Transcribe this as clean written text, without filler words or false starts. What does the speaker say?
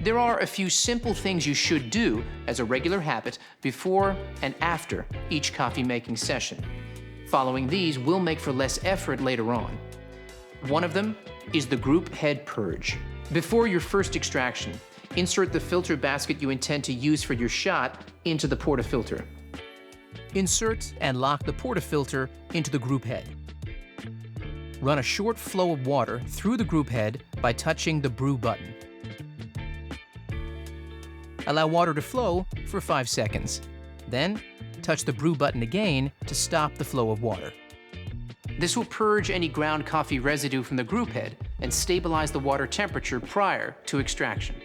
There are a few simple things you should do as a regular habit before and after each coffee-making session. Following these will make for less effort later on. One of them is the group head purge. Before your first extraction, insert the filter basket you intend to use for your shot into the portafilter. Insert and lock the portafilter into the group head. Run a short flow of water through the group head by touching the Brew button. Allow water to flow for 5 seconds. Then, touch the Brew button again to stop the flow of water. This will purge any ground coffee residue from the group head and stabilize the water temperature prior to extraction.